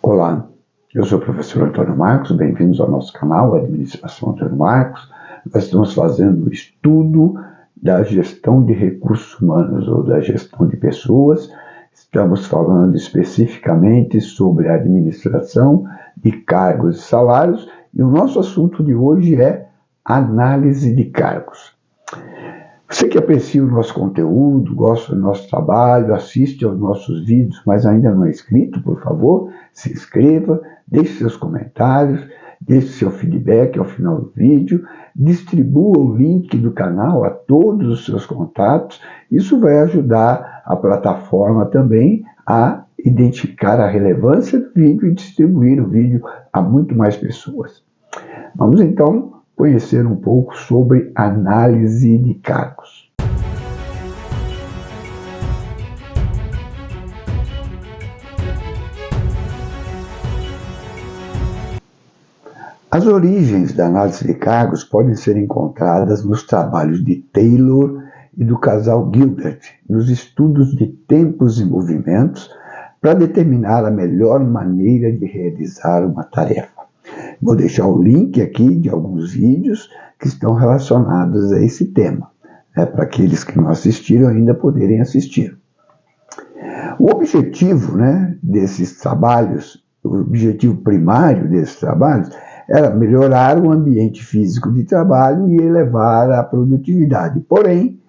Olá, eu sou o professor Antônio Marcos, bem-vindos ao nosso canal Administração Antônio Marcos. Nós estamos fazendo o estudo da gestão de recursos humanos ou da gestão de pessoas. Estamos falando especificamente sobre a administração de cargos e salários e o nosso assunto de hoje é análise de cargos. Você que aprecia o nosso conteúdo, gosta do nosso trabalho, assiste aos nossos vídeos, mas ainda não é inscrito, por favor, se inscreva, deixe seus comentários, deixe seu feedback ao final do vídeo, distribua o link do canal a todos os seus contatos. Isso vai ajudar a plataforma também a identificar a relevância do vídeo e distribuir o vídeo a muito mais pessoas. Vamos então conhecer um pouco sobre análise de cargos. As origens da análise de cargos podem ser encontradas nos trabalhos de Taylor e do casal Gilbert, nos estudos de tempos e movimentos, para determinar a melhor maneira de realizar uma tarefa. Vou deixar o link aqui de alguns vídeos que estão relacionados a esse tema, para aqueles que não assistiram ainda poderem assistir. O objetivo desses trabalhos, o objetivo primário desses trabalhos, era melhorar o ambiente físico de trabalho e elevar a produtividade. Porém,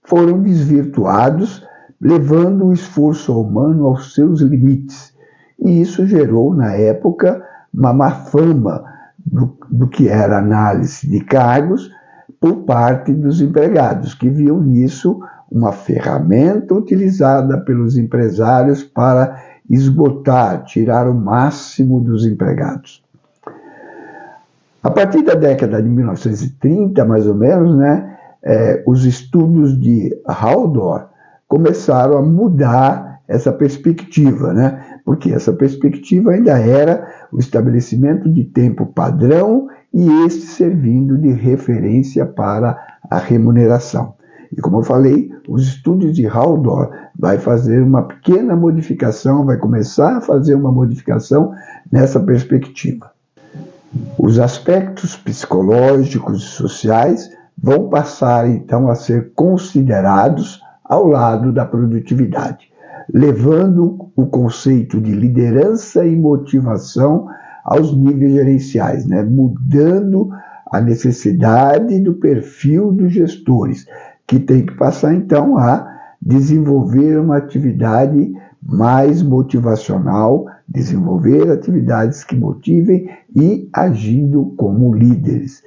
foram desvirtuados, levando o esforço humano aos seus limites. E isso gerou, na época, uma má fama do que era análise de cargos por parte dos empregados, que viam nisso uma ferramenta utilizada pelos empresários para esgotar, tirar o máximo dos empregados. A partir da década de 1930, mais ou menos, os estudos de Haldor começaram a mudar essa perspectiva, porque essa perspectiva ainda era o estabelecimento de tempo padrão e este servindo de referência para a remuneração. E como eu falei, os estudos de Haldor vai fazer uma pequena modificação, vai começar a fazer uma modificação nessa perspectiva. Os aspectos psicológicos e sociais vão passar então a ser considerados ao lado da produtividade, levando o conceito de liderança e motivação aos níveis gerenciais, mudando a necessidade do perfil dos gestores, que tem que passar então a desenvolver uma atividade mais motivacional, desenvolver atividades que motivem e agindo como líderes.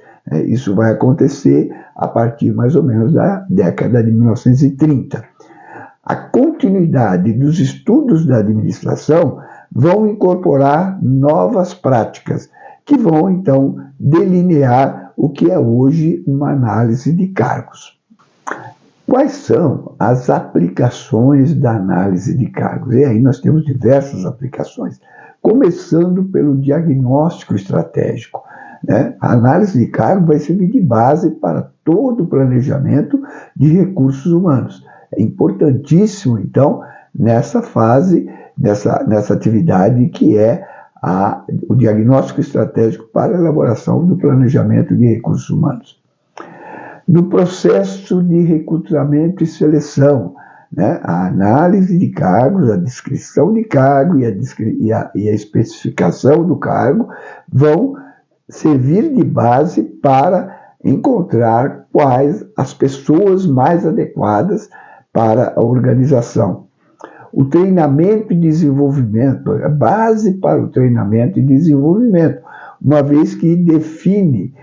Isso vai acontecer a partir mais ou menos da década de 1930. A continuidade dos estudos da administração vão incorporar novas práticas, que vão então delinear o que é hoje uma análise de cargos. Quais são as aplicações da análise de cargos? E aí nós temos diversas aplicações, começando pelo diagnóstico estratégico. A análise de cargo vai servir de base para todo o planejamento de recursos humanos. É importantíssimo, então, nessa fase, nessa atividade que é o diagnóstico estratégico para a elaboração do planejamento de recursos humanos. No processo de recrutamento e seleção, a análise de cargos, a descrição de cargo e a especificação do cargo vão servir de base para encontrar quais as pessoas mais adequadas para a organização. O treinamento e desenvolvimento, a base para o treinamento e desenvolvimento, uma vez que define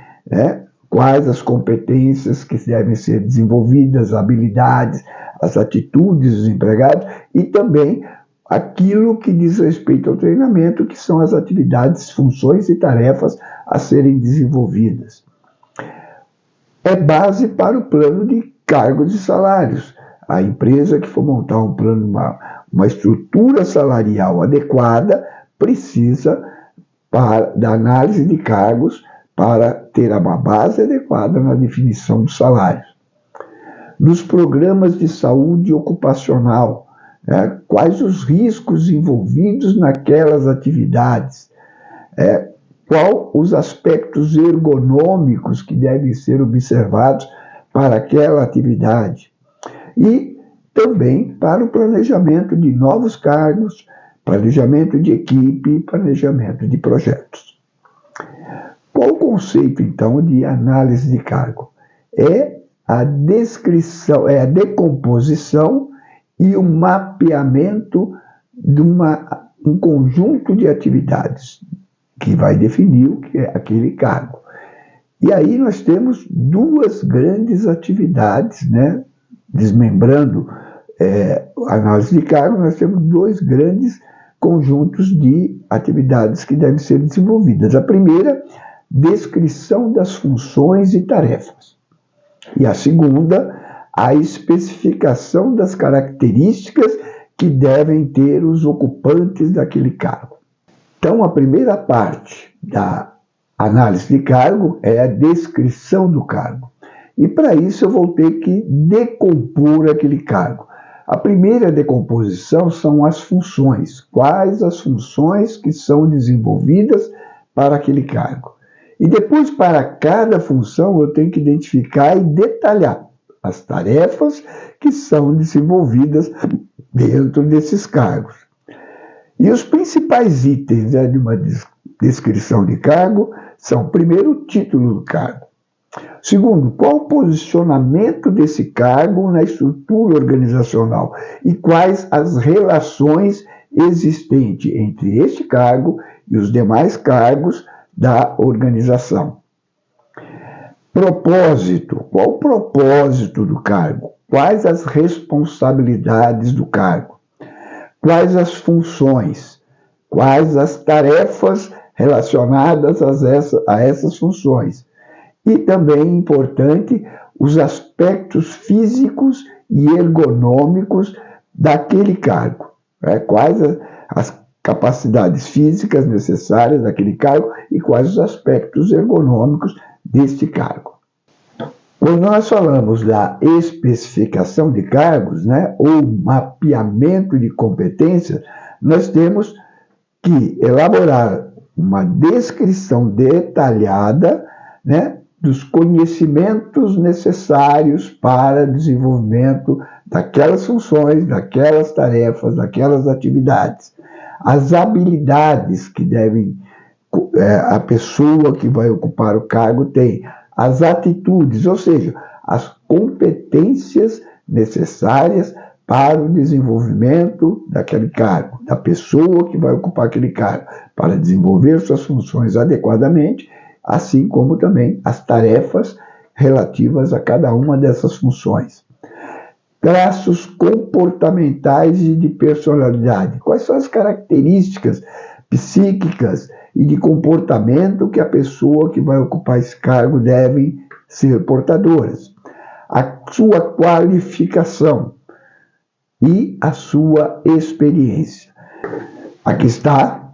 quais as competências que devem ser desenvolvidas, habilidades, as atitudes dos empregados e também aquilo que diz respeito ao treinamento, que são as atividades, funções e tarefas a serem desenvolvidas. É base para o plano de cargos e salários. A empresa que for montar um plano, uma estrutura salarial adequada, precisa da análise de cargos para ter uma base adequada na definição dos salários. Nos programas de saúde ocupacional, quais os riscos envolvidos naquelas atividades, qual os aspectos ergonômicos que devem ser observados para aquela atividade. E também para o planejamento de novos cargos, planejamento de equipe, planejamento de projetos. Qual o conceito, então, de análise de cargo? É a descrição, é a decomposição e o mapeamento de um conjunto de atividades que vai definir o que é aquele cargo. E aí nós temos duas grandes atividades, desmembrando a análise de cargo, nós temos dois grandes conjuntos de atividades que devem ser desenvolvidas. A primeira, descrição das funções e tarefas. E a segunda, a especificação das características que devem ter os ocupantes daquele cargo. Então, a primeira parte da análise de cargo é a descrição do cargo. E para isso eu vou ter que decompor aquele cargo. A primeira decomposição são as funções. Quais as funções que são desenvolvidas para aquele cargo? E depois, para cada função, eu tenho que identificar e detalhar as tarefas que são desenvolvidas dentro desses cargos. E os principais itens de uma descrição de cargo são, primeiro, o título do cargo. Segundo, qual o posicionamento desse cargo na estrutura organizacional e quais as relações existentes entre este cargo e os demais cargos da organização. Propósito, qual o propósito do cargo? Quais as responsabilidades do cargo? Quais as funções? Quais as tarefas relacionadas a essas funções? E também importante, os aspectos físicos e ergonômicos daquele cargo. Quais as capacidades físicas necessárias daquele cargo e quais os aspectos ergonômicos deste cargo. Quando nós falamos da especificação de cargos, ou mapeamento de competências, nós temos que elaborar uma descrição detalhada, dos conhecimentos necessários para desenvolvimento daquelas funções, daquelas tarefas, daquelas atividades. As habilidades que a pessoa que vai ocupar o cargo tem, as atitudes, ou seja, as competências necessárias para o desenvolvimento daquele cargo, da pessoa que vai ocupar aquele cargo, para desenvolver suas funções adequadamente, assim como também as tarefas relativas a cada uma dessas funções. Traços comportamentais e de personalidade. Quais são as características psíquicas e de comportamento que a pessoa que vai ocupar esse cargo deve ser portadoras? A sua qualificação e a sua experiência. Aqui está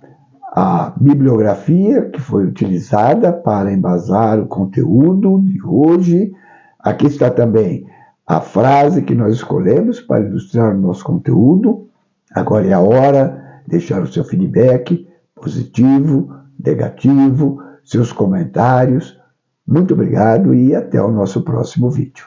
a bibliografia que foi utilizada para embasar o conteúdo de hoje. Aqui está também a frase que nós escolhemos para ilustrar o nosso conteúdo. Agora é a hora de deixar o seu feedback positivo, negativo, seus comentários. Muito obrigado e até o nosso próximo vídeo.